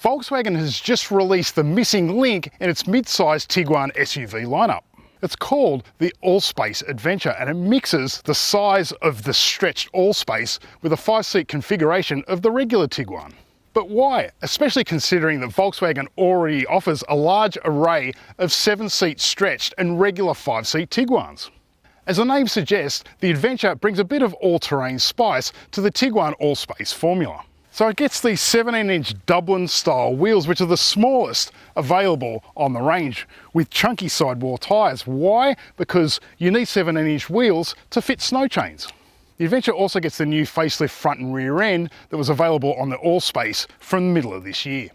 Volkswagen has just released the missing link in its mid-size Tiguan SUV lineup. It's called the Allspace Adventure, and it mixes the size of the stretched Allspace with a 5-seat configuration of the regular Tiguan. But why? Especially considering that Volkswagen already offers a large array of 7-seat stretched and regular 5-seat Tiguans. As the name suggests, the Adventure brings a bit of all-terrain spice to the Tiguan Allspace formula. So it gets these 17-inch Dublin style wheels, which are the smallest available on the range, with chunky sidewall tyres. Why? Because you need 17-inch wheels to fit snow chains. The Adventure also gets the new facelift front and rear end that was available on the Allspace from the middle of this year.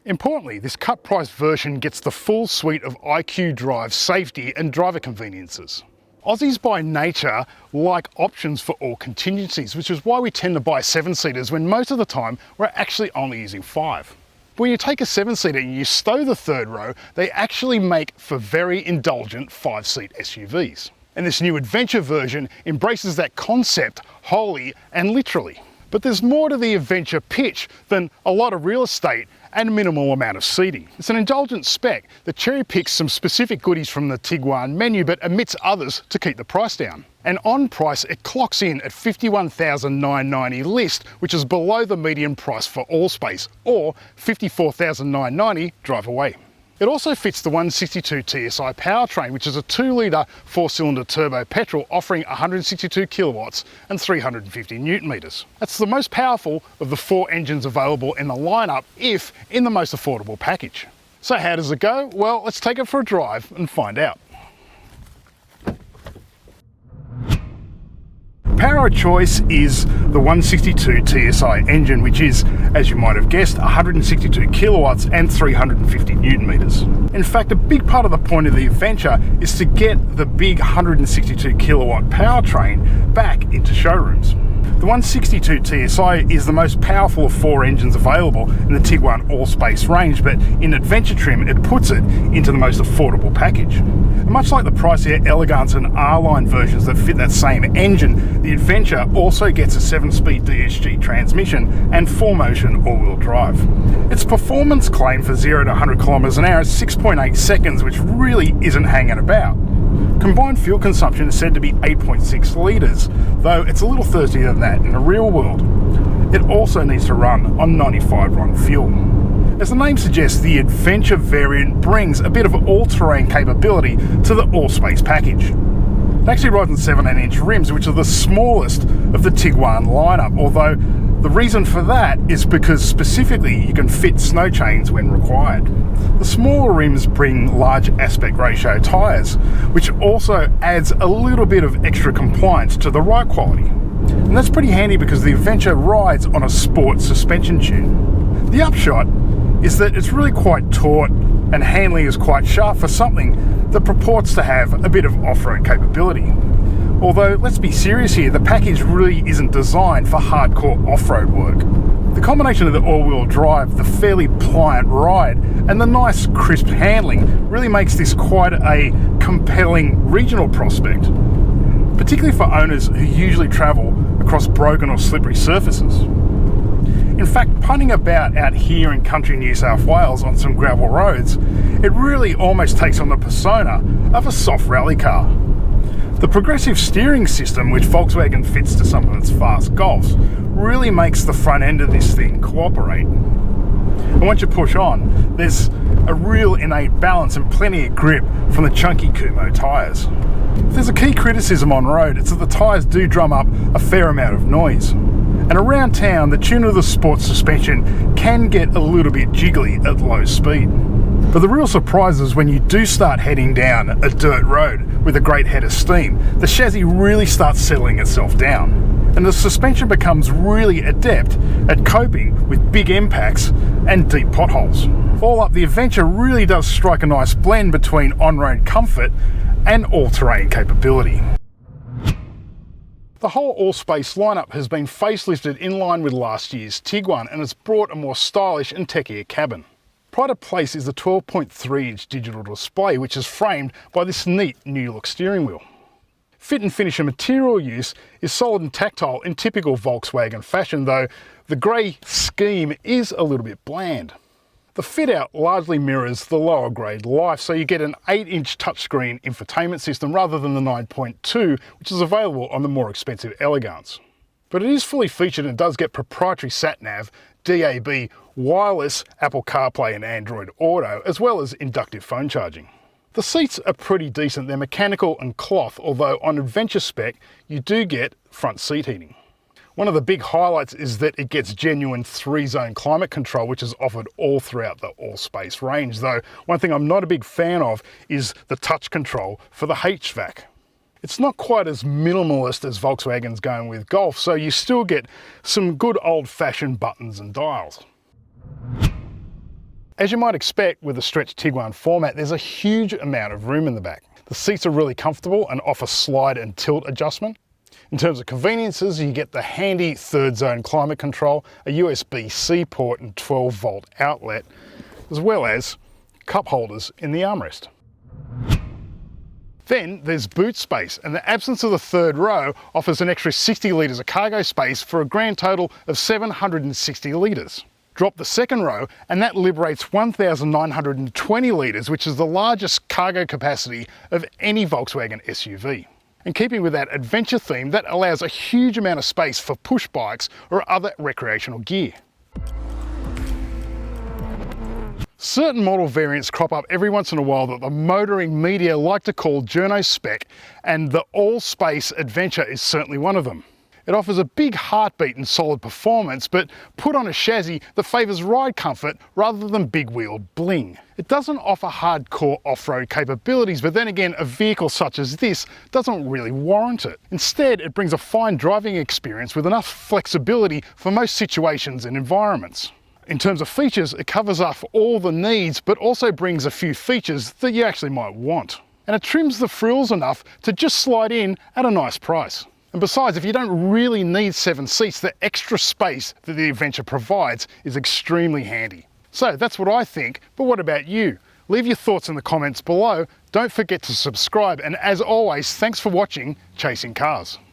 Importantly, this cut price version gets the full suite of IQ Drive safety and driver conveniences. Aussies by nature like options for all contingencies, which is why we tend to buy 7-seaters when most of the time we're actually only using 5. But when you take a 7-seater and you stow the third row, they actually make for very indulgent 5-seat SUVs. And this new Adventure version embraces that concept wholly and literally. But there's more to the Adventure pitch than a lot of real estate and a minimal amount of seating. It's an indulgent spec that cherry picks some specific goodies from the Tiguan menu but omits others to keep the price down. And on price, it clocks in at $51,990 list, which is below the median price for Allspace, or $54,990 drive away. It also fits the 162 TSI powertrain, which is a 2-litre 4-cylinder turbo petrol offering 162 kilowatts and 350 newton meters. That's the most powerful of the 4 engines available in the lineup, if in the most affordable package. So how does it go? Well, let's take it for a drive and find out. Power of choice is the 162 TSI engine, which is, as you might have guessed, 162 kilowatts and 350 newton meters. In fact, a big part of the point of the Adventure is to get the big 162 kilowatt powertrain back into showrooms. The 162 TSI is the most powerful of 4 engines available in the Tiguan Allspace range, but in Adventure trim it puts it into the most affordable package. And much like the pricier Elegance and R-Line versions that fit that same engine, the Adventure also gets a 7-speed DSG transmission and 4-motion all-wheel drive. Its performance claim for 0 to 100 kilometers an hour is 6.8 seconds, which really isn't hanging about. Combined fuel consumption is said to be 8.6 litres, though it's a little thirstier than that in the real world. It also needs to run on 95 RON fuel. As the name suggests, the Adventure variant brings a bit of all-terrain capability to the Allspace package. It actually rides on 17-inch rims, which are the smallest of the Tiguan lineup, although the reason for that is because specifically you can fit snow chains when required. The smaller rims bring large aspect ratio tyres, which also adds a little bit of extra compliance to the ride quality. And that's pretty handy because the Adventure rides on a sport suspension tune. The upshot is that it's really quite taut and handling is quite sharp for something that purports to have a bit of off-road capability. Although, let's be serious here, the package really isn't designed for hardcore off-road work. The combination of the all-wheel drive, the fairly pliant ride, and the nice crisp handling really makes this quite a compelling regional prospect, particularly for owners who usually travel across broken or slippery surfaces. In fact, punting about out here in country New South Wales on some gravel roads, it really almost takes on the persona of a soft rally car. The progressive steering system, which Volkswagen fits to some of its fast Golfs, really makes the front end of this thing cooperate. And once you push on, there's a real innate balance and plenty of grip from the chunky Kumo tyres. If there's a key criticism on road, it's that the tyres do drum up a fair amount of noise. And around town, the tune of the sport suspension can get a little bit jiggly at low speed. But the real surprise is when you do start heading down a dirt road with a great head of steam, the chassis really starts settling itself down. And the suspension becomes really adept at coping with big impacts and deep potholes. All up, the Adventure really does strike a nice blend between on-road comfort and all-terrain capability. The whole Allspace lineup has been facelifted in line with last year's Tiguan and has brought a more stylish and techier cabin. Pride of place is the 12.3-inch digital display, which is framed by this neat new look steering wheel. Fit and finish and material use is solid and tactile in typical Volkswagen fashion, though the grey scheme is a little bit bland. The fit out largely mirrors the lower grade Life, so you get an 8-inch touchscreen infotainment system rather than the 9.2, which is available on the more expensive Elegance. But it is fully featured and does get proprietary sat-nav, DAB, wireless, Apple CarPlay and Android Auto, as well as inductive phone charging. The seats are pretty decent. They're mechanical and cloth, although on Adventure spec you do get front seat heating. One of the big highlights is that it gets genuine 3-zone climate control, which is offered all throughout the Allspace range, though one thing I'm not a big fan of is the touch control for the HVAC. It's not quite as minimalist as Volkswagen's going with Golf, so you still get some good old-fashioned buttons and dials. As you might expect with a stretched Tiguan format, there's a huge amount of room in the back. The seats are really comfortable and offer slide and tilt adjustment. In terms of conveniences, you get the handy 3rd-zone climate control, a USB-C port and 12-volt outlet, as well as cup holders in the armrest. Then there's boot space, and the absence of the 3rd row offers an extra 60 litres of cargo space for a grand total of 760 litres. Drop the 2nd row and that liberates 1,920 litres, which is the largest cargo capacity of any Volkswagen SUV. And keeping with that adventure theme, that allows a huge amount of space for push bikes or other recreational gear. Certain model variants crop up every once in a while that the motoring media like to call journo spec, and the Allspace Adventure is certainly one of them. It offers a big heartbeat and solid performance, but put on a chassis that favours ride comfort rather than big-wheeled bling. It doesn't offer hardcore off-road capabilities, but then again, a vehicle such as this doesn't really warrant it. Instead, it brings a fine driving experience with enough flexibility for most situations and environments. In terms of features, it covers off all the needs, but also brings a few features that you actually might want. And it trims the frills enough to just slide in at a nice price. And besides, if you don't really need 7 seats, the extra space that the Adventure provides is extremely handy. So that's what I think, but what about you? Leave your thoughts in the comments below. Don't forget to subscribe, and as always, thanks for watching Chasing Cars.